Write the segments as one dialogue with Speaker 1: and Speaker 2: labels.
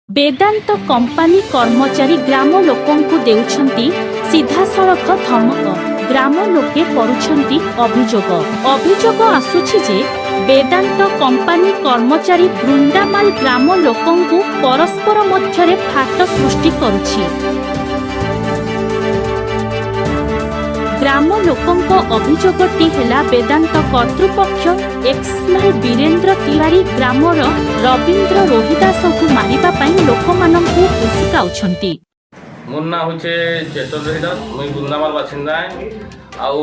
Speaker 1: Vedanta company କର୍ମଚାରୀ ଗ୍ରାମ ଲୋକଙ୍କୁ ଦେଉଛନ୍ତି ସିଧାସଳଖ ଧମକ। ଗ୍ରାମ ଲୋକେ କରୁଛନ୍ତି ଅଭିଯୋଗ ଆସୁଛି ଯେ ବେଦାନ୍ତ କମ୍ପାନୀ କର୍ମଚାରୀ ବୃନ୍ଦାମାଲ ଗ୍ରାମ ଲୋକଙ୍କୁ ପରସ୍ପର ମଧ୍ୟରେ ଫାଟ ସୃଷ୍ଟି କରୁଛି। ଗ୍ରାମ ଲୋକଙ୍କ ଅଭିଯୋଗଟି ହେଲା ବେଦାନ୍ତ କର୍ତ୍ତୃପକ୍ଷ ଏକ୍ସମାଲ ବୀରେନ୍ଦ୍ର ତିୱାରୀ ଗ୍ରାମର ରବୀନ୍ଦ୍ର ରୋହିଦାସଙ୍କୁ ମାରିବା ପାଇଁ ଲୋକମାନଙ୍କୁ ଉସୁକାଉଛନ୍ତି।
Speaker 2: मोर ना होचे चेतन रोहिदास मुई बुंदामाल बासिंदा आउ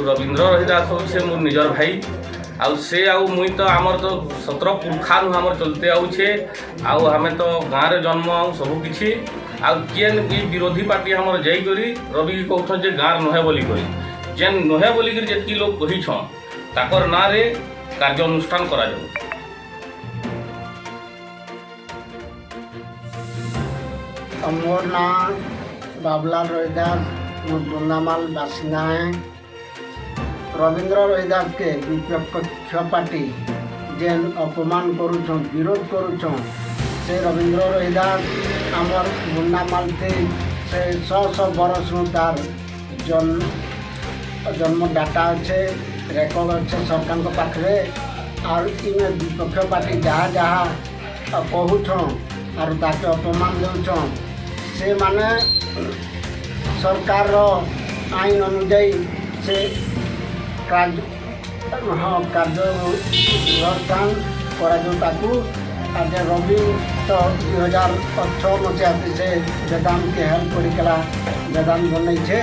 Speaker 2: रवींद्र रोहिदास होचे मोर निजर भाई आउ से आउ मुई तो आमर तो 17 पुरखा नु हमर चलते आउछे आउ हमें तो गाँव रे जन्म आउ सब किछि आउ केन ई विरोधी पार्टी हमर जई करी रवि कहउछ जे गाँव नहे बोली कहि जेन नहे बोली करी जेति लोग कहि छ ताकर ना रे कार्य अनुष्ठान करा जाऊ।
Speaker 3: मोर ना बाबूलाल रोहिदास बुंदामाल बासिंदा है। रवींद्र रोहिदास के विपक्ष पार्टी जेन अपमान करुछन विरोध करुछन से रवींद्र रोहिदास आमर बुंदामाल थे से 100 बरस तार जन्म डाटा अच्छे रेकर्ड अच्छे सरकार पाखे और इमे विपक्ष पार्टी जहाँ जहाँ कहूछन और ताके अपमान देउछन से माने सरकार आईन अनुजाई से कार्यानुष्ठान करा आज रवि तो 2018 मसीहा से वेदांत के हेल्प करा वेदांत बनई छे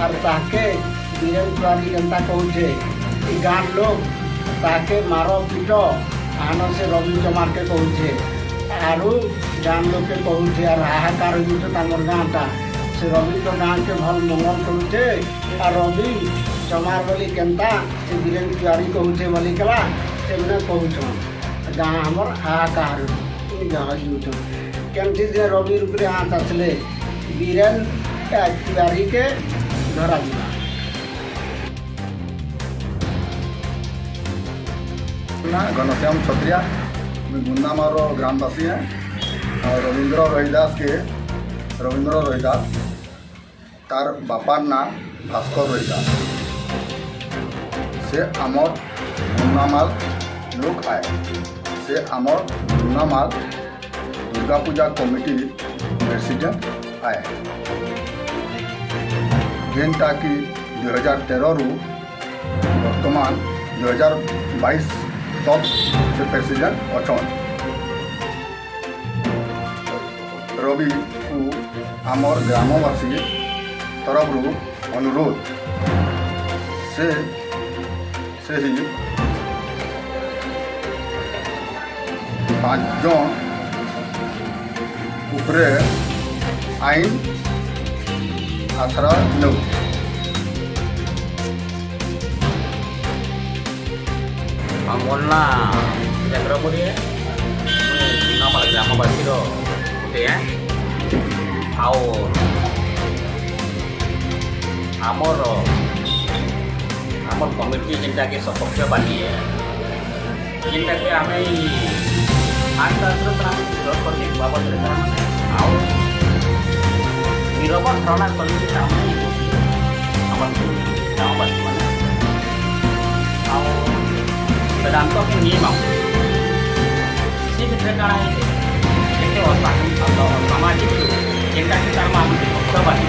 Speaker 3: और ताके बीरेन्द्र तिवारी जनता कहूचे गाँव लोग ताके मारो पीट आन से रवि चमार के कहूचे आरु गाँव लोग के कहूचे और हाहाकार हो गाँटा से रवि तो गाँव के भल मंगल करुचे और रवि चमार बोली केन्ता से बीरेन्द्र तिवारी कहूचे बोली कला से मैंने कहूछन गाँ हमर हाहाकार केमती जे रवि रूपे हाथ आसले बीरेन्द्र तिवारी के धरा दिला।
Speaker 4: घनश्याम छत्रिया बुंदामाल ग्रामवासी हैं और रवींद्र रोहिदास तार बापार ना भास्कर रोहिदास से आमर बुंदामाल लोग आए से आमर बुंदामाल दुर्गा पूजा कमिटी प्रेसिडेंट आए जेनटा कि 2013 रु वर्तमान 2022 तक से प्रेसिडेंट अच्छा रवि को आमर ग्रामवासी तरफ अनुरोध से ही 5 जन उपरे आईन आसरा नौ
Speaker 2: मोर ना चंद्रपुरी बुंदामाल ग्रामवासी गोटे आउ आमर कमिटी जेनटा के सपक्ष पार्टी है जेनटा के आम बाबद आउ नीरव धारणा कर ग्रामवासी मैंने वेदांत के नियम से भितर काଣା है सामाजिक जेनटा कि तार मान पक्षपाती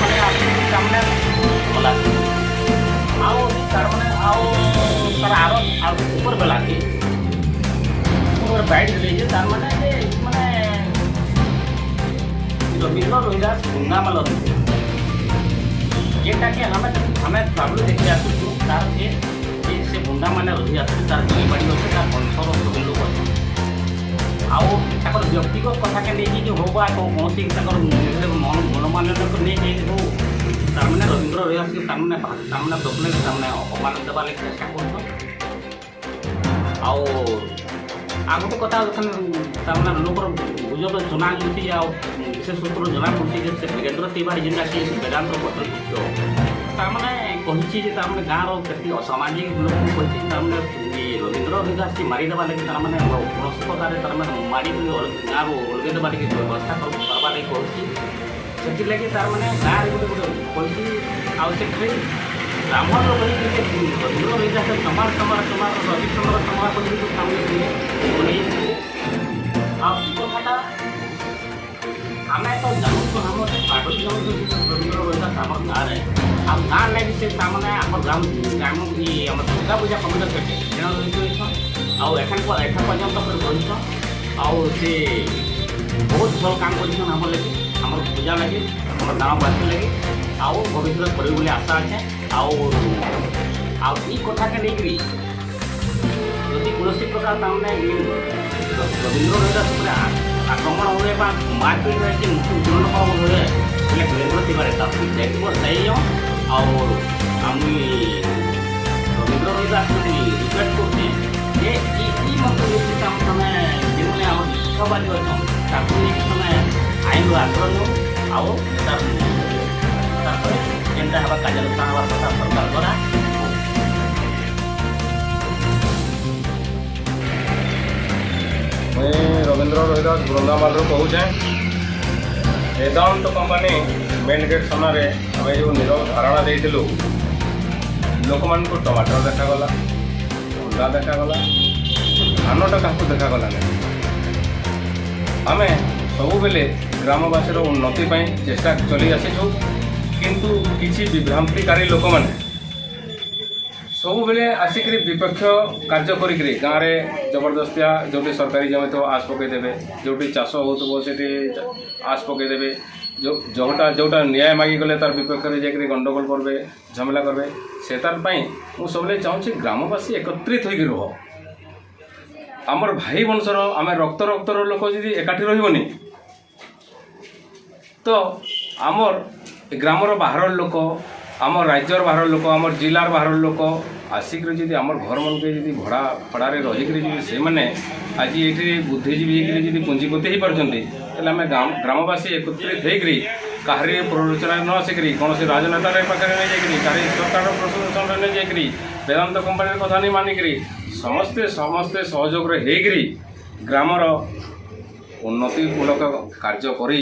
Speaker 2: मैंने सामने गला आओ तार मैंने आओ तार आरो ऊपर बेला के ऊपर बैठ ले तार मैंने रवींद्र रोहिदास बुंदामाल जेनटा कि हमें ट्रावल देखी आसुँ तार से बुंदा मैंने रही आते तार बाड़ी अच्छे तार वंशर सब लोग अच्छे आउ व्यक्तिगत कथा के नहीं कि हो कौन मनोमान्य नहीं हो तार मैंने रवींद्र रोहिदास के तारमाने प्रॉब्लम तारमाने अपमान देवा लगे चेष्टा कर गोटे कथा तारमाने लोक गुजर जना जाऊँगी विशेष सूत्र जना पड़ी से वीरेन्द्र तिवारी जेनटा कि वेदांत कर्तृपक्ष तारमाने
Speaker 5: କହିଛି ଯେ ତାମାନେ ଗାଁର କେତେ ଅସାମାଜିକ ଲୋକଙ୍କୁ କହିଛି ତାମାନେ ରବୀନ୍ଦ୍ର ରୋହିଦାସକେ ମାରିଦେବା ଲାଗି ତାମାନେ କୌଣସି ତାମାନେ ମାରି ଗାଁରୁ ଅଲଗେଇ ଦେବା ଲାଗି ବ୍ୟବସ୍ଥା କରିବା ଲାଗି କହୁଛି। ସେଥିଲାଗି ତାମାନେ ଗାଁରେ ଗୋଟେ କହିଛି ଆଉ ସେଥିରେ ବ୍ରାହ୍ମଣ କହିକି ରବୀନ୍ଦ୍ର ରୋହିଦାସ ସମାଜ ରବି ସମାଜ କହିକି ତାମାନେ ବନେଇଥିଲେ। ଆଉ ଏ କଥାଟା ଆମେ ତ ଜାଣୁଛୁ ଆମର ପାଗଳ ଜାଣୁଛୁ ରବୀନ୍ଦ୍ର ରୋହିଦାସ ଆମର ଗାଁରେ ଆଉ ଗାଁ ଲାଗି ସେ ତାମାନେ ଆମର ଗ୍ରାମ ଆମର ଦୁର୍ଗା ପୂଜା କମିଟି ରହିଛନ୍ ଆଉ ଏଖାନ ପର୍ଯ୍ୟନ୍ତ ରହିଛନ୍ ଆଉ ସେ ବହୁତ ଭଲ କାମ କରିଛନ୍ ଆମର ଲାଗି ଆମର ପୂଜା ଲାଗି ଆମର ଗ୍ରାମବାସୀ ଲାଗି ଆଉ ଭବିଷ୍ୟତ କରିବେ ବୋଲି ଆଶା ଅଛି। ଆଉ এই কথাকে ନେଇକରି ଯଦି କୌଣସି ପ୍ରକାର ତାମାନେ ରବୀନ୍ଦ୍ର ରୋହିଦାସ ଉପରେ ଆକ୍ରମଣ ହୁଏ ବା ମାରପିଟ ହୁଏ କି ମୃତ୍ୟୁଦଣ୍ଡ ହୁଏ ହେଲେ ବୀରେନ୍ଦ୍ର ତିୱାରୀ ତାକୁ ଦେଖିବ ଯାଇ ଆଉ আমি রবীন্দ্র রোহিদাস রিকোয়েস্ট করছি যে এই মতো তুমি যেগুলো আমার বিশ্ববাদী অছন তাকে নিয়ে তুমি আইন আশ্রয় নিও আও তারপরে যেটা হওয়ার কার্যানুষ্ঠান হওয়ার কথা সরকার দ্বারা
Speaker 2: मुई रवींद्र रोहिदास बृंदामाल कहूचे वेदांत कंपानी मेन गेट सामने आम जो नीरव धारणा देलु लोक मान टमाटर देखागला अंडा देखागला धानटा क्या देखागला आम सब बेले ग्रामवासी उन्नति चेष्टा चली आसीचु किंतु किसी विभ्रांतिकारी लोक मैंने सब बेले आसिक विपक्ष कार्य करी गाँव में जबरदस्तिया जो सरकारी जमी तो आस पकईदे जो चाष हो आस पकईदे जोटा जोटा न्याय मागिगले तार विपक्ष में जाकर गंडगोल करबे झमेला करबे से तार मुझे सब चाहूँगी ग्रामवासी एकत्रित होकर रुह आमर भाई वंशर आम रक्त रक्तर लोक जी एकाठी रही तो आमर ग्रामर बाहर लोक आम राज्यर बाहर लोक आम जिलार बाहर लोक आसिक जी आम घर मन के भड़ा फड़ारे रही से मैंने आज ये बुद्धिजीवी होकर पुंजीपति हो पार्टी आम ग्रामवासी एकत्रित होकर कहार प्ररोचना न आसिक कौन से राजनेता पाखे नहीं जाकरी कहीं सरकार प्रशासन नहीं जाकरी वेदांत कंपानी कथा नहीं मानिक समस्ते समस्ते सहयोग होकर ग्रामर उन्नतिमूलक कार्य करी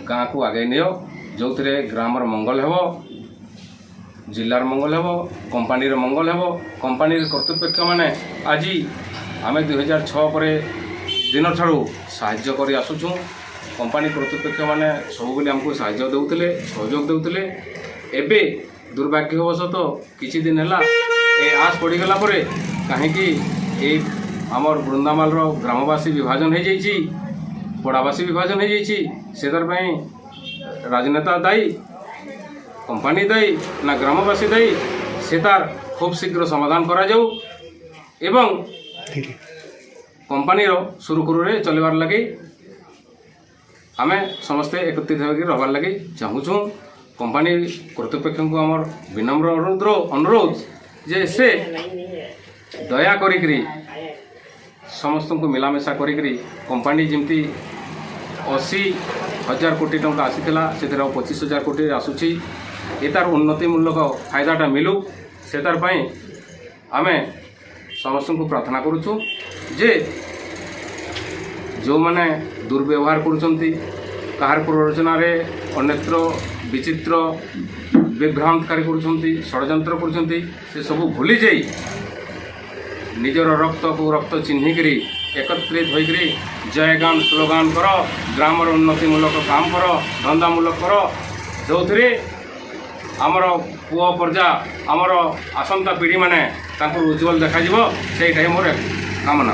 Speaker 2: गाँ को आगे नियो जो ग्रामर मंगल हो जिलार मंगल हो कंपानी मंगल हो कंपानी कर्तृपक्ष मैंने आज आम 2006 पर दिन ठारू साहाय्य कर आसुचु कंपानी कर्तृपक्ष मैंने सब आमको साहाय्य देउथिले सहयोग देउथिले एबे दुर्भाग्यवशतः किछि दिन है ए आस पड़गला कहीं आमर बृंदामाल ग्रामवासी विभाजन हो जाइए पड़ावासी विभाजन हो जाइए राजनेता दायी कंपानी दायी ना ग्रामवासी दायी से तार खूब शीघ्र समाधान करा जाऊ एवं कंपानी सुरुखुरु चलबार लगे आम समस्ते एकत्रित होकर रहार लगे चाहूँ कंपानी कर्तृपक्ष को आमर विनम्र अनुरोध जे से दया करी समस्त को मिलामेशा करी कंपानी जमती 80,000 कोटी टंका आसीला से 25,000 कोटी आसूची ये तार उन्नतिमूलक फायदाटा मिलू से तार आम समस्त को प्रार्थना करुचु जे जो माने दुर्व्यवहार करुचंती कहार प्ररोचना रे अन्यत्र विचित्र विभ्रांतकारी करुचंती षड्यंत्र करुचंती से सब भूली जाई निजर रक्त को रक्त चिन्हिक एकत्रित होकर जयगान स्लोगान कर ग्रामर उन्नतिमूलक काम कर धंदामूलक कर जो आमर पुआ पर्जा आमर आसंता पीढ़ी माने उज्जवल देखा से मोर कामना।